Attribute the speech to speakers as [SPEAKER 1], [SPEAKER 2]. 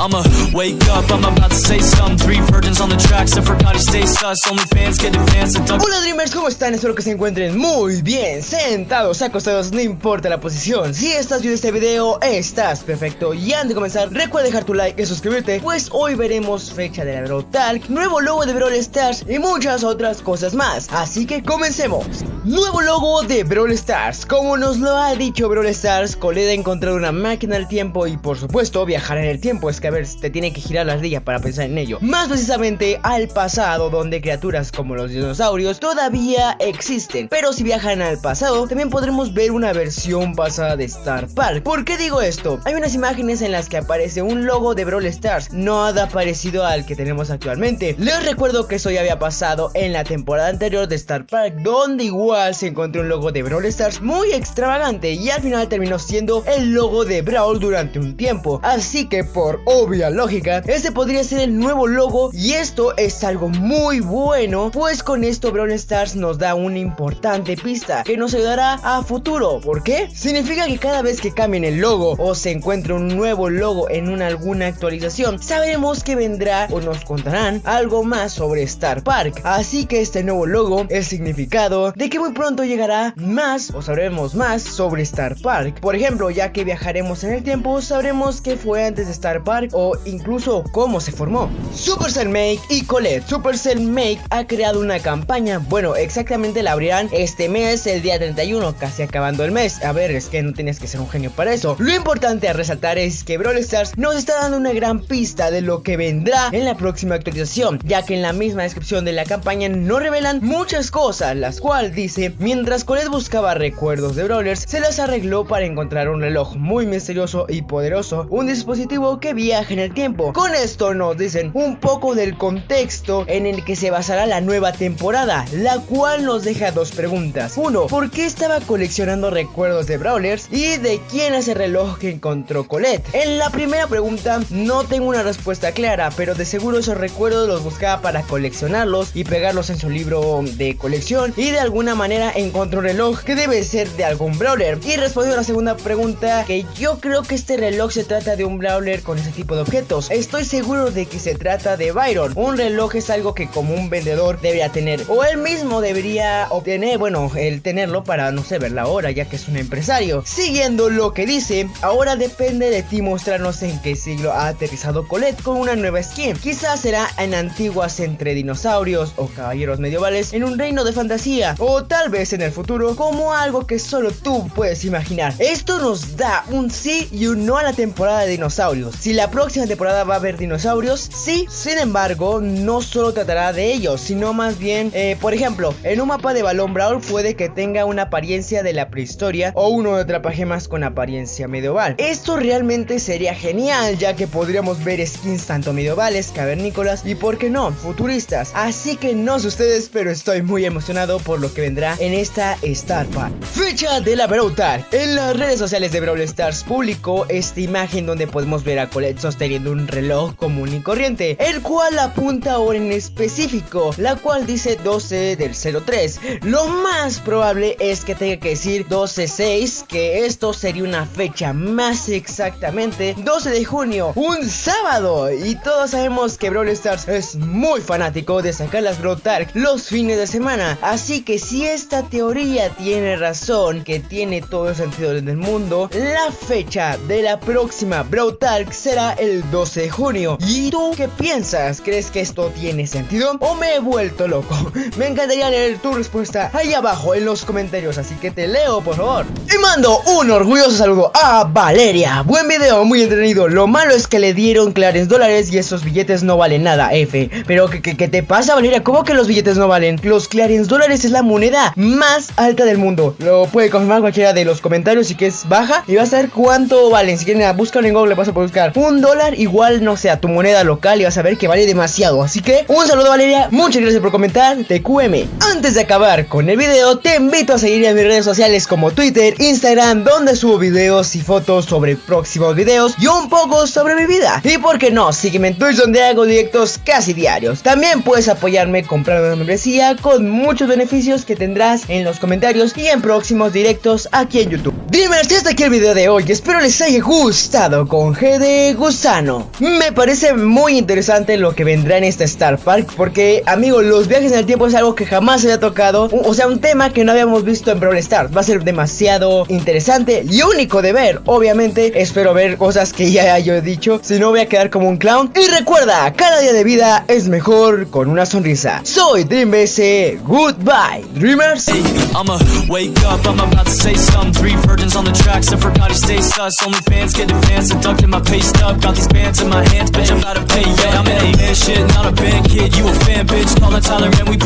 [SPEAKER 1] I'ma wake up, I'm about to say something. 3 virgins on the track, so for God, stay sus. Only fans get advanced.
[SPEAKER 2] Hola Dreamers, ¿cómo están? Espero que se encuentren muy bien, sentados, acostados, no importa la posición. Si estás viendo este video, estás perfecto. Y antes de comenzar, recuerda dejar tu like y suscribirte, pues hoy veremos fecha de la Brawl Talk, nuevo logo de Brawl Stars y muchas otras cosas más. Así que comencemos. Nuevo logo de Brawl Stars. Como nos lo ha dicho Brawl Stars, Colette ha encontrado una máquina del tiempo y por supuesto viajar en el tiempo. Es que a ver, te tiene que girar la ardilla para pensar en ello. Más precisamente al pasado, donde criaturas como los dinosaurios todavía existen. Pero si viajan al pasado, también podremos ver una versión pasada de Star Park. ¿Por qué digo esto? Hay unas imágenes en las que aparece un logo de Brawl Stars, nada parecido al que tenemos actualmente. Les recuerdo que eso ya había pasado en la temporada anterior de Star Park, donde igual se encontró un logo de Brawl Stars muy extravagante y al final terminó siendo el logo de Brawl durante un tiempo. Así que por obvia lógica, este podría ser el nuevo logo y esto es algo muy bueno, pues con esto Brawl Stars nos da una importante pista que nos ayudará a futuro. ¿Por qué? Significa que cada vez que cambien el logo o se encuentre un nuevo logo en alguna actualización, sabremos que vendrá o nos contarán algo más sobre Star Park. Así que este nuevo logo es significado de que muy pronto llegará más o sabremos más sobre Star Park. Por ejemplo, ya que viajaremos en el tiempo, sabremos qué fue antes de Star Park o incluso cómo se formó. Supercell Make y Colette. Supercell Make ha creado una campaña, bueno, exactamente la abrirán este mes, el día 31, casi acabando el mes. A ver, es que no tienes que ser un genio para eso. Lo importante a resaltar es que Brawl Stars nos está dando una gran pista de lo que vendrá en la próxima actualización, ya que en la misma descripción de la campaña nos revelan muchas cosas, las cuales dice: mientras Colette buscaba recuerdos de Brawlers, se las arregló para encontrar un reloj muy misterioso y poderoso, un dispositivo que viaja en el tiempo. Con esto nos dicen un poco del contexto en el que se basará la nueva temporada, la cual nos deja dos preguntas. Uno, ¿por qué estaba coleccionando recuerdos de Brawlers? Y ¿de quién es el reloj que encontró Colette? En la primera pregunta no tengo una respuesta clara, pero de seguro esos recuerdos los buscaba para coleccionarlos y pegarlos en su libro de colección, y de alguna manera encontró un reloj que debe ser de algún Brawler. Y respondiendo a la segunda pregunta, que yo creo que este reloj se trata de un Brawler con ese tipo de objetos. Estoy seguro de que se trata de Byron. Un reloj es algo que como un vendedor debería tener, o él mismo debería obtener, bueno, el tenerlo para, no sé, ver la hora, ya que es un empresario. Siguiendo lo que dice, ahora depende de ti mostrarnos en qué siglo ha aterrizado Colette con una nueva skin. Quizás será en antiguas entre dinosaurios o caballeros medievales en un reino de fantasía, o tal vez en el futuro como algo que solo tú puedes imaginar. Esto nos da un sí y un no a la temporada de dinosaurios. Si la próxima temporada va a haber dinosaurios, sí. Sin embargo, no solo tratará de ellos, sino más bien, por ejemplo, en un mapa de Balón Brawl puede que tenga una apariencia de la prehistoria o uno de atrapagemas con apariencia medieval. Esto realmente sería genial, ya que podríamos ver skins tanto medievales, cavernícolas y, por qué no, futuristas. Así que no sé ustedes, pero estoy muy emocionado por lo que vendrá en esta Star Park. Fecha de la Brawl Talk. En las redes sociales de Brawl Stars publicó esta imagen donde podemos ver a Colette sosteniendo un reloj común y corriente, el cual apunta a hora en específico, la cual dice 12 del 03. Lo más probable es que tenga que decir 12/6, que esto sería una fecha más exactamente 12 de junio, un sábado, y todos sabemos que Brawl Stars es muy fanático de sacar las Brawl Talk los fines de semana. Así que si esta teoría tiene razón, que tiene todo el sentido del mundo, la fecha de la próxima Brawl Talk será el 12 de junio. ¿Y tú qué piensas? ¿Crees que esto tiene sentido o me he vuelto loco? Me encantaría leer tu respuesta ahí abajo en los comentarios, así que te leo, por favor. Y mando un orgulloso saludo a Valeria. Buen video, muy entretenido. Lo malo es que le dieron clarence dólares y esos billetes no valen nada, F. Pero ¿qué te pasa, Valeria? ¿Cómo que los billetes no valen? Los clarence dólares es la moneda más alta del mundo. Lo puede confirmar cualquiera de los comentarios, si que es baja, y vas a ver cuánto valen. Si quieren, búscalo en Google, vas a poder buscar $1 igual, no sé, a tu moneda local, y vas a ver que vale demasiado. Así que un saludo, Valeria, muchas gracias por comentar, TQM. Antes de acabar con el video, te invito a seguirme en mis redes sociales como Twitter, Instagram, donde subo videos y fotos sobre próximos videos y un poco sobre mi vida. Y por qué no, sígueme en Twitch, donde hago directos casi diarios. También puedes apoyarme comprando una membresía con muchos beneficios que tendrás en los comentarios y en próximos directos aquí en YouTube. Dreamers, hasta aquí el video de hoy, espero les haya gustado con G de gusano. Me parece muy interesante lo que vendrá en esta Star Park, porque amigos, los viajes en el tiempo es algo que jamás se había tocado, o sea, un tema que no habíamos visto en Brawl Stars. Va a ser demasiado interesante y único de ver. Obviamente espero ver cosas que ya yo he dicho, si no voy a quedar como un clown. Y recuerda, cada día de vida es mejor con una sonrisa. Soy DreamBS, goodbye Dreamers.
[SPEAKER 1] I'ma wake up, I'm about to say some. 3 virgins on the tracks, I forgot he stays sus. Only fans get advanced, deducting my pay stub. Got these bands in my hands, bitch, I'm about to pay, yeah. I'm in a man shit, not a band kid, you a fan, bitch. Call it Tyler and we